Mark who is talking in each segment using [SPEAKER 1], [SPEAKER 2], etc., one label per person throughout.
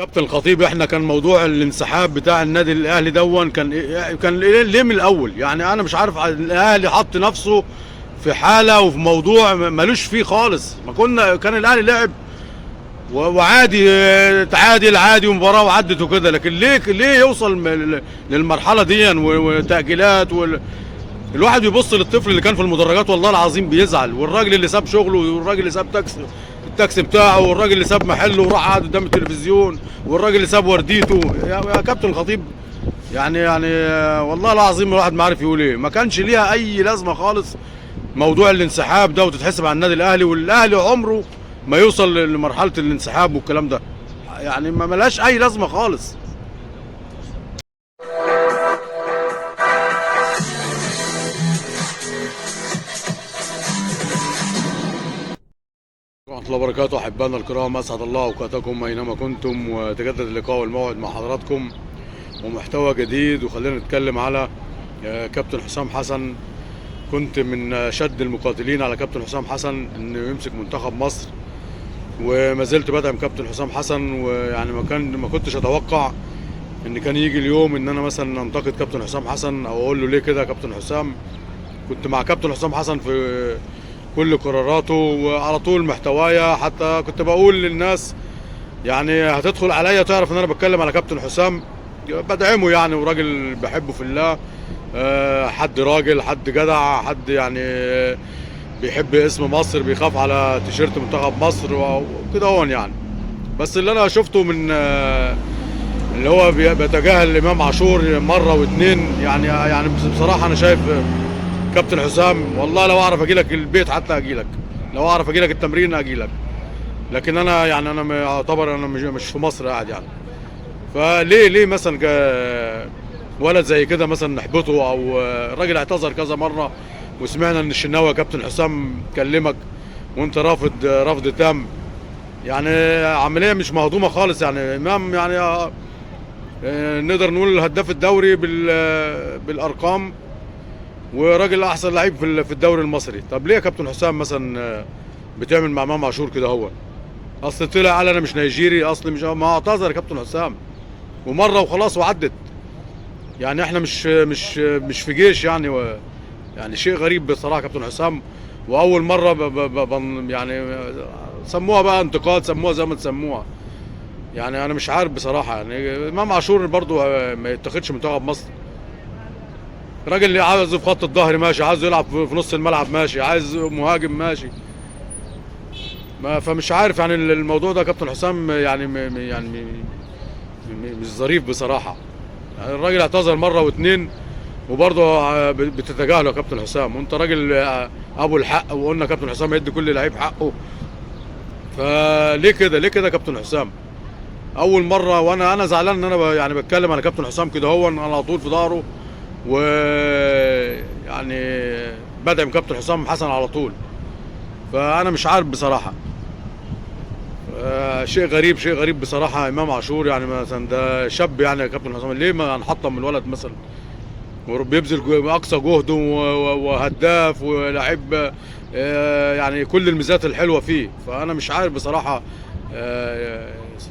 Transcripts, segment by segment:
[SPEAKER 1] كابتن الخطيب، احنا كان موضوع الانسحاب بتاع النادي الاهلي دون كان ليه من الاول. يعني انا مش عارف، الاهلي حط نفسه في حاله وفي موضوع ملوش فيه خالص. ما كان الاهلي لعب وعادي، تعادل عادي ومباراه وعدت وكده. لكن ليه يوصل للمرحله دي وتاجيلات الواحد بيبص للطفل اللي كان في المدرجات والله العظيم بيزعل، والراجل اللي ساب شغله، والراجل اللي ساب التاكسي بتاعه، والراجل اللي ساب محله وراح قعد قدام التلفزيون، والراجل اللي ساب ورديته. يا كابتن الخطيب، يعني والله العظيم الواحد ما عارف يقول ايه. ما كانش ليها اي لازمه خالص موضوع الانسحاب ده، وتتحسب على النادي الاهلي، والاهلي عمره ما يوصل لمرحله الانسحاب والكلام ده. يعني ما ملهاش اي لازمه خالص. ورحمة الله وبركاته. أحبائنا الكرام، أسعد الله أوقاتكم أينما كنتم، وتجدد اللقاء والموعد مع حضراتكم ومحتوى جديد. وخلينا نتكلم على كابتن حسام حسن. كنت من شد المقاتلين على كابتن حسام حسن إنه يمسك منتخب مصر، وما زلت بدعم كابتن حسام حسن. ويعني ما كنتش أتوقع إن كان يجي اليوم إن أنا مثلا أنتقد كابتن حسام حسن أو أقول له ليه كده يا كابتن حسام. كنت مع كابتن حسام حسن في كل قراراته وعلى طول محتوايا. حتى كنت بقول للناس يعني هتدخل عليا تعرف ان انا بتكلم على كابتن حسام، بدعمه يعني، وراجل بحبه في الله. حد راجل، حد جدع، حد يعني بيحب اسم مصر، بيخاف على تيشيرت منتخب مصر وكده هون يعني. بس اللي انا شفته من اللي هو بيتجاهل امام عاشور مره واتنين، يعني بصراحه انا شايف كابتن حسام والله لو اعرف اجي لك البيت حتى اجي لك، لو اعرف اجي لك التمرين اجي لك. لكن انا يعني انا اعتبر انا مش في مصر قاعد يعني. فليه مثلا ولد زي كده مثلا نحبطه؟ او الراجل اعتذر كذا مره، وسمعنا ان الشناوي يا كابتن حسام كلمك وانت رفض تام. يعني عمليه مش مهضومه خالص. يعني امام يعني نقدر نقول هداف الدوري بالارقام، وراجل احسن لعيب في الدوري المصري. طب ليه يا كابتن حسام مثلا بتعمل مع امام عاشور كده؟ هو اصل طلع قال انا مش نيجيري، اصل مش، ما اعتذر يا كابتن حسام ومره وخلاص وعدت. يعني احنا مش في جيش يعني. يعني شيء غريب بصراحه كابتن حسام. واول مره يعني سموها بقى انتقاد، سموها زي ما تسموها. يعني انا مش عارف بصراحه. يعني امام عاشور برضو ما يتاخدش منتخب مصر. الراجل اللي عايز في خط الظهر ماشي، عايز يلعب في نص الملعب ماشي، عايز مهاجم ماشي. ما فمش عارف يعني الموضوع ده كابتن حسام يعني مش ظريف بصراحه. يعني الراجل اعتذر مره واتنين وبرضه بتتجاهله يا كابتن حسام، وانت راجل ابو الحق، وقلنا كابتن حسام يدي كل لعيب حقه. فليه كده؟ ليه كده يا كابتن حسام؟ اول مره وانا زعلان ان انا يعني بتكلم على كابتن حسام كده. هو انا على طول في ظهره، ويعني بدعم كابتن حسام حسن على طول. فانا مش عارف بصراحه. شيء غريب بصراحه. امام عاشور يعني مثلا ده شاب يعني يا كابتن حسام، ليه ما نحطم الولد مثلا؟ بيبذل اقصى جهده وهداف ولاعب، يعني كل الميزات الحلوه فيه. فانا مش عارف بصراحه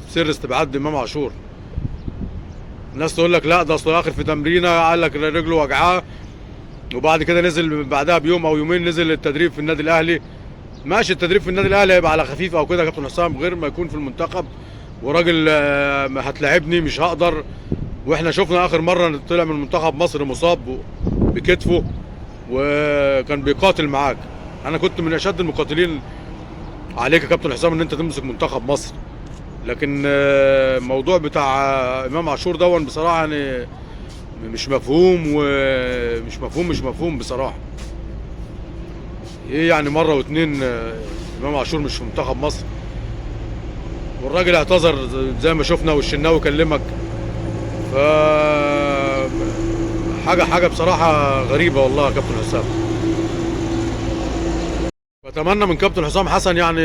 [SPEAKER 1] سر استبعاد امام عاشور. الناس تقول لك لا ده اصله اخر في تمرينه قال لك رجله وجعاه، وبعد كده نزل بعدها بيوم او يومين نزل التدريب في النادي الاهلي. ماشي، التدريب في النادي الاهلي هيبقى على خفيف او كده يا كابتن حسام، غير ما يكون في المنتخب وراجل هتلاعبني مش هقدر. واحنا شفنا اخر مره طلع من منتخب مصر مصاب بكتفه وكان بيقاتل معاك. انا كنت من اشد المقاتلين عليك يا كابتن حسام ان انت تمسك منتخب مصر. لكن الموضوع بتاع امام عاشور دون بصراحه يعني مش مفهوم، مش مفهوم بصراحه. ايه يعني مره واتنين امام عاشور مش في منتخب مصر، والراجل اعتذر زي ما شفنا، والشناوي كلمك. ف حاجه بصراحه غريبه والله يا كابتن حسام. بتمنى من كابتن حسام حسن، يعني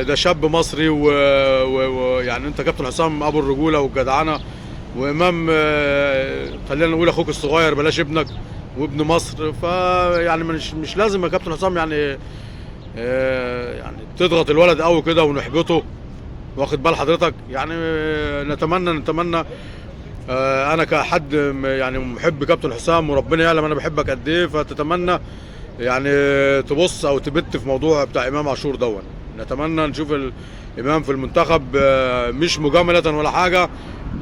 [SPEAKER 1] ده شاب مصري ويعني انت كابتن حسام ابو الرجوله والجدعنه. وامام خلينا نقول اخوك الصغير بلاش ابنك، وابن مصر. فيعني مش لازم يا كابتن حسام يعني يعني تضغط الولد قوي كده ونحبطه. واخد بال حضرتك؟ يعني نتمنى انا كحد يعني محب كابتن حسام، وربنا يعلم انا بحبك قد ايه، فتتمنى يعني تبص او تبت في موضوع بتاع امام عاشور دون. نتمنى نشوف الامام في المنتخب، مش مجامله ولا حاجه،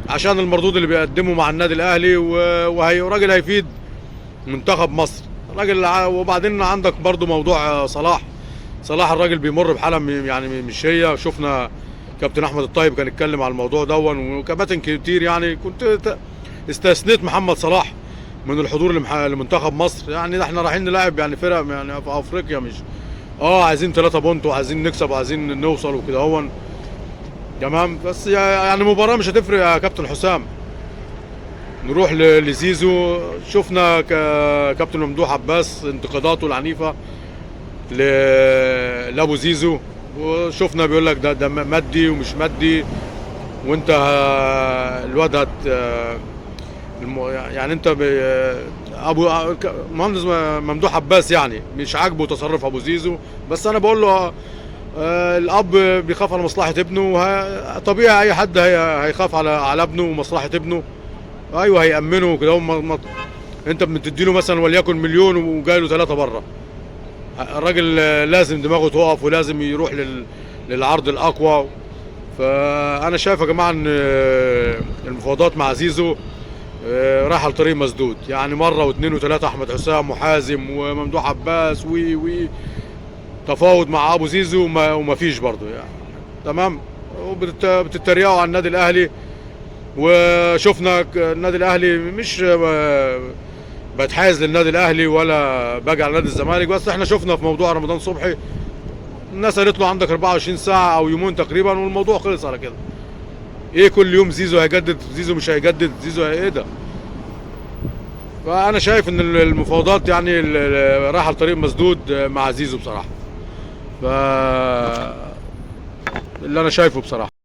[SPEAKER 1] عشان المردود اللي بيقدمه مع النادي الاهلي، وهي راجل هيفيد منتخب مصر راجل. وبعدين عندك برضو موضوع صلاح الراجل بيمر بحاله يعني مش هي. شفنا كابتن احمد الطيب كان يتكلم على الموضوع دون، وكباتن كتير يعني. كنت استثنيت محمد صلاح من الحضور لمنتخب مصر. يعني احنا رايحين نلاعب يعني فرق يعني في افريقيا، مش عايزين 3 بونت وعايزين نكسب وعايزين نوصل وكده هون تمام. بس يعني مباراة مش هتفرق يا كابتن حسام. نروح لزيزو. شفنا كابتن ممدوح عباس انتقاداته العنيفة لابو زيزو، وشفنا بيقول لك ده مادي ومش مادي، وانت الواد يعني انت ابو مهندس ممدوح عباس يعني مش عاجبه تصرف ابو زيزو. بس انا بقول له الاب بيخاف على مصلحه ابنه، طبيعي اي حد هيخاف على ابنه ومصلحه ابنه. ايوه هيأمنه كده. انت بتدي له مثلا وليكن مليون وجاي له 3 بره، الراجل لازم دماغه تقف ولازم يروح للعرض الاقوى. فانا شايف يا جماعه ان المفاوضات مع زيزو رايحه على طريق مسدود. يعني مره واثنين وثلاثه احمد حسام وحازم وممدوح عباس تفاوض مع ابو زيزو وما فيش برضه يعني تمام. وبتتريقوا على النادي الاهلي، وشفنا النادي الاهلي مش بتحاز للنادي الاهلي ولا باجي على نادي الزمالك. بس احنا شفنا في موضوع رمضان صبحي الناس قالت له عندك 24 ساعه او يومين تقريبا والموضوع خلص على كده. ايه كل يوم زيزو هيجدد، زيزو مش هيجدد، زيزو ايه ده؟ فانا شايف ان المفاوضات يعني رايحه لطريق مسدود مع زيزو بصراحه. اللي انا شايفه بصراحه.